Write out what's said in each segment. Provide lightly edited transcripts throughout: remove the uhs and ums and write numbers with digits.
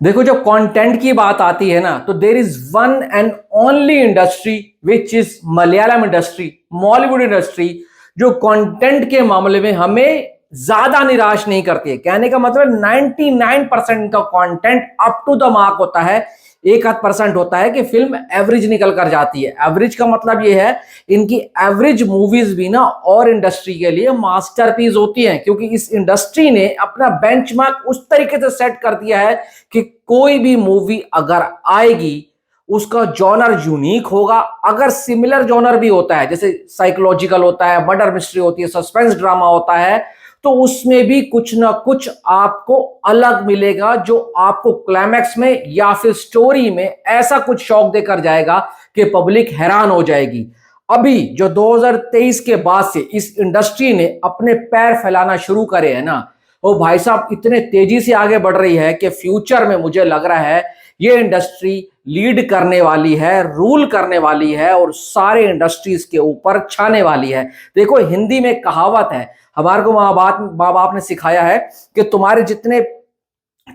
देखो, जब कंटेंट की बात आती है ना, तो there is one and only industry which is Malayalam industry, Mollywood industry, जो कंटेंट के मामले में हमें ज्यादा निराश नहीं करती है। कहने का मतलब 99% का content up to the mark होता है। 1-8% होता है कि फिल्म एवरेज निकल कर जाती है। एवरेज का मतलब यह है, इनकी एवरेज मूवीज भी ना और इंडस्ट्री के लिए मास्टरपीस होती हैं, क्योंकि इस इंडस्ट्री ने अपना बेंचमार्क उस तरीके से सेट कर दिया है कि कोई भी मूवी अगर आएगी, उसका जॉनर यूनिक होगा। अगर सिमिलर जॉनर भी होता है, जैसे साइकोलॉजिकल होता है, मर्डर मिस्ट्री होती है, सस्पेंस ड्रामा होता है, तो उसमें भी कुछ ना कुछ आपको अलग मिलेगा, जो आपको क्लाइमैक्स में या फिर स्टोरी में ऐसा कुछ शौक देकर जाएगा कि पब्लिक हैरान हो जाएगी। अभी जो 2023 के बाद से इस इंडस्ट्री ने अपने पैर फैलाना शुरू करे हैं ना, वो भाई साहब इतने तेजी से आगे बढ़ रही है कि फ्यूचर में मुझे लग रहा है ये इंडस्ट्री लीड करने वाली है, रूल करने वाली है और सारे इंडस्ट्रीज के ऊपर छाने वाली है। देखो, हिंदी में कहावत है, हमारे को माँ बाप ने सिखाया है कि तुम्हारे जितने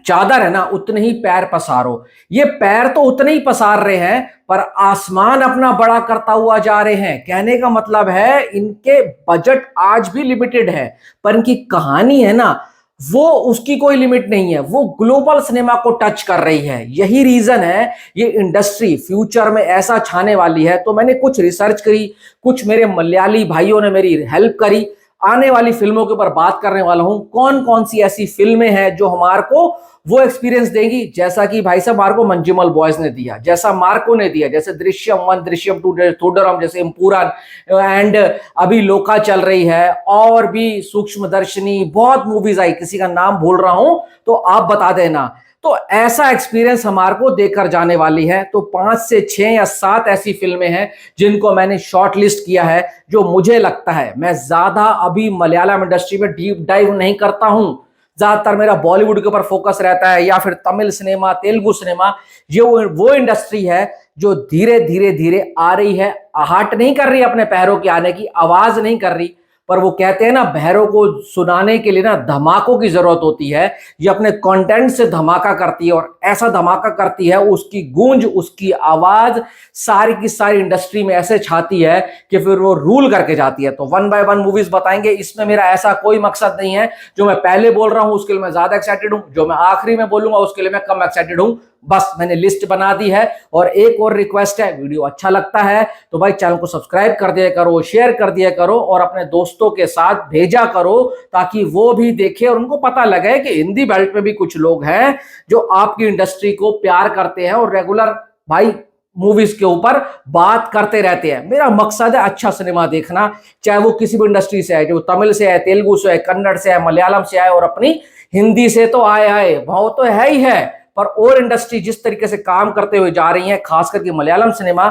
चादर है ना, उतने ही पैर पसारो। ये पैर तो उतने ही पसार रहे हैं, पर आसमान अपना बड़ा करता हुआ जा रहे हैं। कहने का मतलब है, इनके बजट आज भी लिमिटेड है, पर इनकी कहानी है ना, वो उसकी कोई लिमिट नहीं है। वो ग्लोबल सिनेमा को टच कर रही है। यही रीजन है ये इंडस्ट्री फ्यूचर में ऐसा छाने वाली है। तो मैंने कुछ रिसर्च करी, कुछ मेरे मलयाली भाइयों ने मेरी हेल्प करी, आने वाली फिल्मों के ऊपर बात करने वाला हूं। कौन कौन सी ऐसी फिल्में हैं जो हमारे को वो एक्सपीरियंस देंगी, जैसा कि भाई साहब मार्को मंजूमल बॉयज ने दिया, जैसा मार्को ने दिया, जैसे दृश्यम 1, दृश्यम 2, थोडरम, जैसे इम्पूरन एंड अभी लोका चल रही है, और भी सूक्ष्मदर्शिनी, बहुत मूवीज आई, किसी का नाम भूल रहा हूं तो आप बता देना। तो ऐसा एक्सपीरियंस हमारे को देकर जाने वाली है। तो 5 से 6 या 7 ऐसी फिल्में हैं जिनको मैंने शॉर्ट लिस्ट किया है, जो मुझे लगता है, मैं ज्यादा अभी मलयालम इंडस्ट्री में डीप डाइव नहीं करता हूं, ज्यादातर मेरा बॉलीवुड के ऊपर फोकस रहता है, या फिर तमिल सिनेमा, तेलुगु सिनेमा। ये वो इंडस्ट्री है जो धीरे धीरे धीरे आ रही है, आहट नहीं कर रही, अपने पैरों के आने की आवाज नहीं कर रही, पर वो कहते हैं ना, बहरों को सुनाने के लिए ना धमाकों की जरूरत होती है। ये अपने कंटेंट से धमाका करती है, और ऐसा धमाका करती है, उसकी गूंज, उसकी आवाज सारी की सारी इंडस्ट्री में ऐसे छाती है कि फिर वो रूल करके जाती है। तो 1 बाय 1 मूवीज बताएंगे। इसमें मेरा ऐसा कोई मकसद नहीं है, जो मैं पहले बोल रहा हूं उसके लिए मैं ज्यादा एक्साइटेड हूं, जो मैं आखिरी में बोलूंगा उसके लिए मैं कम एक्साइटेड हूं। बस मैंने लिस्ट बना दी है। और एक और रिक्वेस्ट है, वीडियो अच्छा लगता है तो भाई चैनल को सब्सक्राइब कर दिया करो, शेयर कर दिया करो, और अपने दोस्तों के साथ भेजा करो, ताकि वो भी देखे और उनको पता लगे कि हिंदी बेल्ट में भी कुछ लोग हैं जो आपकी इंडस्ट्री को प्यार करते हैं और रेगुलर भाई मूवीज के ऊपर बात करते रहते हैं। मेरा मकसद है अच्छा सिनेमा देखना, चाहे वो किसी भी इंडस्ट्री से आए, जो तमिल से है, तेलुगु से है, कन्नड़ से है, मलयालम से आए, और अपनी हिंदी से तो आए वो तो है ही है। पर और इंडस्ट्री जिस तरीके से काम करते हुए जा रही है, खास करके मलयालम सिनेमा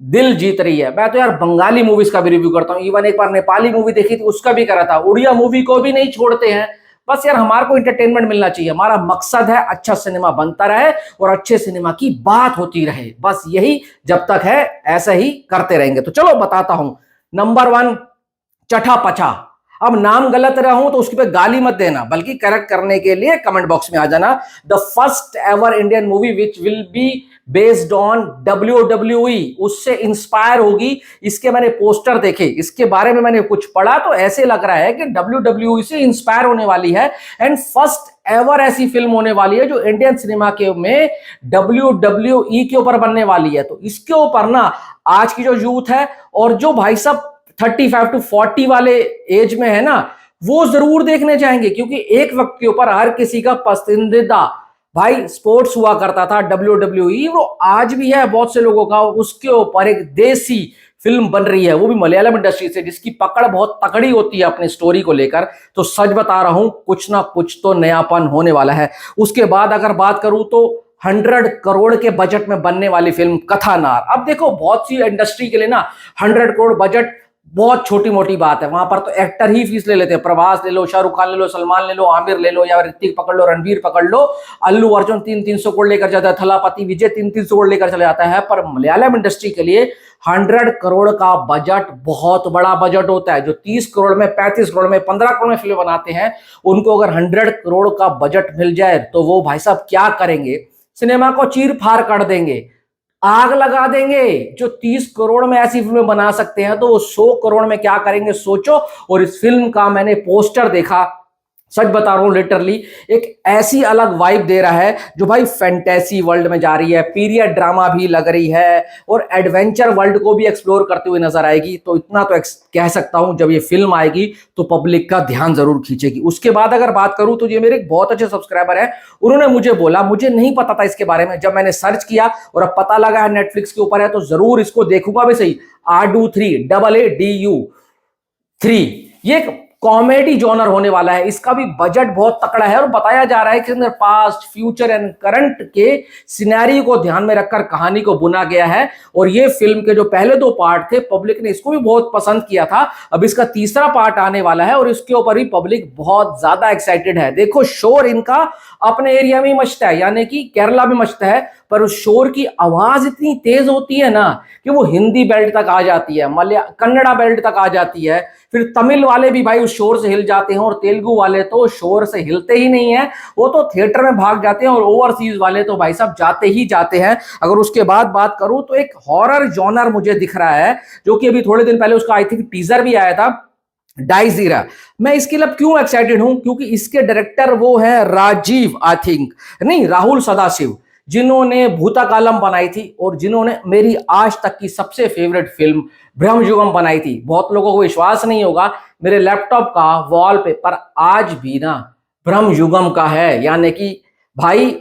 दिल जीत रही है। मैं तो यार बंगाली मूवीज का भी रिव्यू करता हूं, इवन एक बार नेपाली मूवी देखी थी, उसका भी करा था, उड़िया मूवी को भी नहीं छोड़ते हैं। बस यार, हमारे को इंटरटेनमेंट मिलना चाहिए। हमारा मकसद है अच्छा सिनेमा बनता रहे और अच्छे सिनेमा की बात होती रहे। बस यही जब तक है, ऐसा ही करते रहेंगे। तो चलो बताता हूं। नंबर 1, चठा पचा। अब नाम गलत रहा हूं तो उसके पे गाली मत देना, बल्कि करेक्ट करने के लिए कमेंट बॉक्स में आ जाना। The first ever Indian movie which will be based on WWE, उससे इंस्पायर होगी। इसके मैंने पोस्टर देखे, इसके बारे में मैंने कुछ पढ़ा, तो ऐसे लग रहा है कि WWE से इंस्पायर होने वाली है, एंड फर्स्ट एवर ऐसी फिल्म होने वाली है जो इंडियन सिनेमा के में WWE के ऊपर बनने वाली है। तो इसके ऊपर ना आज की जो यूथ है, और जो भाई साहब 35 to 40 वाले एज में है ना, वो जरूर देखने जाएंगे, क्योंकि एक वक्त के ऊपर हर किसी का पसंदीदा भाई स्पोर्ट्स हुआ करता था WWE, वो आज भी है बहुत से लोगों का। उसके ऊपर एक देसी फिल्म बन रही है, वो भी मलयालम इंडस्ट्री से, जिसकी पकड़ बहुत तगड़ी होती है अपनी स्टोरी को लेकर। तो सच बता रहा हूं, कुछ ना कुछ तो नयापन होने वाला है। उसके बाद अगर बात करूं तो 100 करोड़ के बजट में बनने वाली फिल्म कथानार। अब देखो, बहुत सी इंडस्ट्री के लिए ना 100 करोड़ बजट बहुत छोटी मोटी बात है। वहां पर तो एक्टर ही फीस ले लेते हैं। प्रभास ले लो, शाहरुख खान ले लो, सलमान ले लो, आमिर ले लो, या ऋतिक पकड़ लो, रणवीर पकड़ लो, अल्लू अर्जुन 300 करोड़ लेकर जाता है, थलापति विजय 300 करोड़ लेकर चले जाता है। पर मलयालम इंडस्ट्री के लिए 100 करोड़ का बजट बहुत बड़ा बजट होता है। जो 30 करोड़ में, 35 करोड़ में, 15 करोड़ में फिल्म बनाते हैं, उनको अगर 100 करोड़ का बजट मिल जाए तो वो भाई साहब क्या करेंगे। सिनेमा को चीर फाड़ कर देंगे, आग लगा देंगे। जो 30 करोड़ में ऐसी फिल्में बना सकते हैं तो वो 100 करोड़ में क्या करेंगे सोचो। और इस फिल्म का मैंने पोस्टर देखा, सच बता रहा हूं लिटरली एक ऐसी अलग वाइब दे रहा है जो भाई फैंटेसी वर्ल्ड में जा रही है, पीरियड ड्रामा भी लग रही है और एडवेंचर वर्ल्ड को भी एक्सप्लोर करते हुए नजर आएगी। तो इतना तो कह सकता हूं, जब ये फिल्म आएगी तो पब्लिक का ध्यान जरूर खींचेगी। उसके बाद अगर बात करूं तो ये मेरे एक बहुत अच्छे सब्सक्राइबर है, उन्होंने मुझे बोला, मुझे नहीं पता था इसके बारे में, जब मैंने सर्च किया और अब पता लगा है नेटफ्लिक्स के ऊपर है तो जरूर इसको देखूंगा भी सही। AADU 3 ये एक कॉमेडी जॉनर होने वाला है। इसका भी बजट बहुत तकड़ा है और बताया जा रहा है कि अंदर पास्ट, फ्यूचर एंड करंट के सिनेरियो को ध्यान में रखकर कहानी को बुना गया है। और ये फिल्म के जो पहले 2 पार्ट थे पब्लिक ने इसको भी बहुत पसंद किया था, अब इसका तीसरा पार्ट आने वाला है और इसके ऊपर भी पब्लिक बहुत ज्यादा एक्साइटेड है। देखो शोर इनका अपने एरिया में मचता है, यानी कि केरला में मचता है, पर उस शोर की आवाज इतनी तेज होती है ना कि वो हिंदी बेल्ट तक आ जाती है, कन्नड़ा बेल्ट तक आ जाती है। फिर तमिल वाले भी भाई उस शोर से हिल जाते हैं और तेलुगु वाले तो शोर से हिलते ही नहीं है, वो तो थिएटर में भाग जाते हैं। और ओवरसीज वाले तो भाई साहब जाते ही जाते हैं। अगर उसके बाद बात करूं तो एक हॉरर जॉनर मुझे दिख रहा है, जो कि अभी थोड़े दिन पहले उसका आई थिंक टीजर भी आया था, डाइजीरा। मैं इसके लिए क्यों एक्साइटेड हूं, क्योंकि इसके डायरेक्टर वो है राजीव, आई थिंक नहीं राहुल सदाशिव, जिन्होंने भूताकालम बनाई थी और जिन्होंने मेरी आज तक की सबसे फेवरेट फिल्म ब्रह्मयुगम बनाई थी। बहुत लोगों को विश्वास नहीं होगा, मेरे लैपटॉप का वॉलपेपर आज भी ना ब्रह्मयुगम का है, यानी कि भाई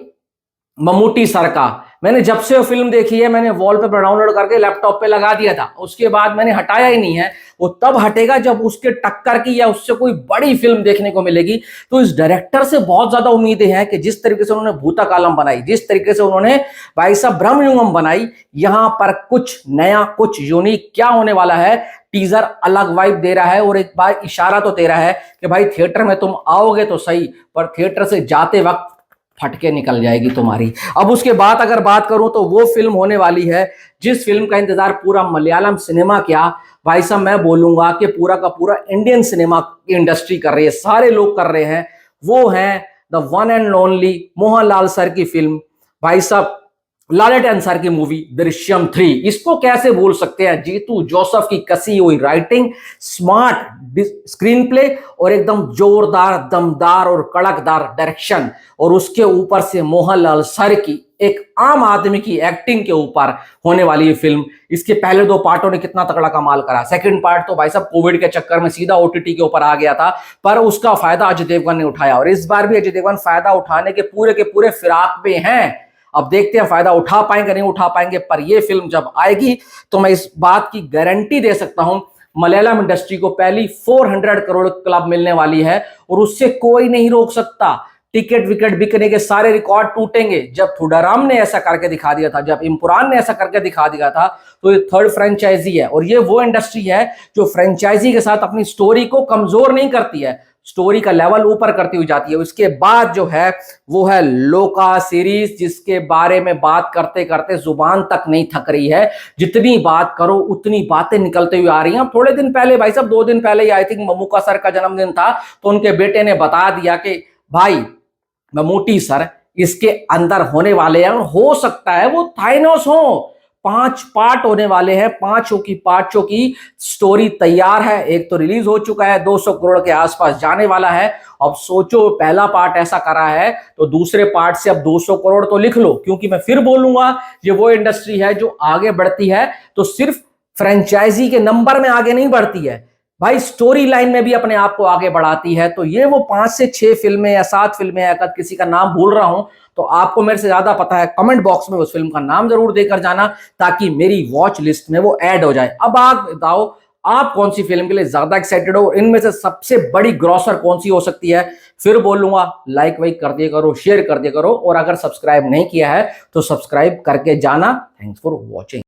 ममूटी सर का। मैंने जब से वो फिल्म देखी है मैंने वॉलपेपर डाउनलोड करके लैपटॉप पे लगा दिया था, उसके बाद मैंने हटाया ही नहीं है। वो तब हटेगा जब उसके टक्कर की या उससे कोई बड़ी फिल्म देखने को मिलेगी। तो इस डायरेक्टर से बहुत ज्यादा उम्मीदें हैं कि जिस तरीके से उन्होंने भूताकालम बनाई, जिस तरीके से उन्होंने भाई साहब ब्रह्मयुगम बनाई, यहां पर कुछ नया, कुछ यूनिक क्या होने वाला है। टीजर अलग वाइब दे रहा है और एक बार इशारा तो दे रहा है कि भाई थिएटर में तुम आओगे तो सही, पर थिएटर से जाते वक्त फटके निकल जाएगी तुम्हारी। अब उसके बाद अगर बात करूं तो वो फिल्म होने वाली है जिस फिल्म का इंतजार पूरा मलयालम सिनेमा किया, भाई साहब मैं बोलूंगा कि पूरा का पूरा इंडियन सिनेमा की इंडस्ट्री कर रही है, सारे लोग कर रहे हैं। वो है the one and only Mohanlal sir की फिल्म, भाई साहब लालेट अंसार की मूवी दृश्यम 3। इसको कैसे भूल सकते हैं, जीतू जोसेफ की कसी हुई राइटिंग, स्मार्ट स्क्रीन प्ले और एकदम जोरदार, दमदार और कड़कदार डायरेक्शन, और उसके ऊपर से मोहनलाल सर की एक आम आदमी की एक्टिंग के ऊपर होने वाली फिल्म। इसके पहले 2 पार्टों ने कितना तगड़ा कमाल करा, सेकंड पार्ट तो भाई साहब कोविड के चक्कर में सीधा OTT के ऊपर आ गया था, पर उसका फायदा अजय देवगन ने उठाया और इस बार भी अजय देवगन फायदा उठाने के पूरे फिराक पे हैं। अब देखते हैं फायदा उठा पाएंगे नहीं उठा पाएंगे, पर यह फिल्म जब आएगी तो मैं इस बात की गारंटी दे सकता हूं, मलयालम इंडस्ट्री को पहली 400 करोड़ क्लब मिलने वाली है और उससे कोई नहीं रोक सकता। टिकट विकेट बिकने के सारे रिकॉर्ड टूटेंगे। जब थुडाराम ने ऐसा करके दिखा दिया था, जब इम्पुरान ने ऐसा करके दिखा दिया था, तो ये 3rd फ्रेंचाइजी है और ये वो इंडस्ट्री है जो फ्रेंचाइजी के साथ अपनी स्टोरी को कमजोर नहीं करती है, स्टोरी का लेवल ऊपर करती हुई जाती है। उसके बाद जो है वो है लोका सीरीज, जिसके बारे में बात करते करते जुबान तक नहीं थक रही है। जितनी बात करो उतनी बातें निकलते हुए आ रही हैं। थोड़े दिन पहले भाई साहब 2 दिन पहले आई थिंक ममूका सर का जन्मदिन था, तो उनके बेटे ने बता दिया कि भाई ममूटी सर इसके अंदर होने वाले हैं, हो सकता है वो थाइनोस हो। 5 पार्ट होने वाले हैं, 5 की स्टोरी तैयार है। एक तो रिलीज हो चुका है, 200 करोड़ के आसपास जाने वाला है। अब सोचो पहला पार्ट ऐसा करा है तो दूसरे पार्ट से अब 200 करोड़ तो लिख लो, क्योंकि मैं फिर बोलूंगा ये वो इंडस्ट्री है जो आगे बढ़ती है तो सिर्फ फ्रेंचाइजी के नंबर में आगे नहीं बढ़ती है भाई, स्टोरी लाइन में भी अपने आप को आगे बढ़ाती है। तो ये वो 5 से 6 फिल्में या 7 फिल्में, अगर किसी का नाम भूल रहा हूं तो आपको मेरे से ज्यादा पता है, कमेंट बॉक्स में उस फिल्म का नाम जरूर देकर जाना ताकि मेरी वॉच लिस्ट में वो ऐड हो जाए। अब आप बताओ आप कौन सी फिल्म के लिए ज्यादा एक्साइटेड हो, इनमें से सबसे बड़ी ग्रॉसर कौन सी हो सकती है। फिर बोलूंगा लाइक वाइक कर दिया करो, शेयर कर दिया करो, और अगर सब्सक्राइब नहीं किया है तो सब्सक्राइब करके जाना। Thanks for watching.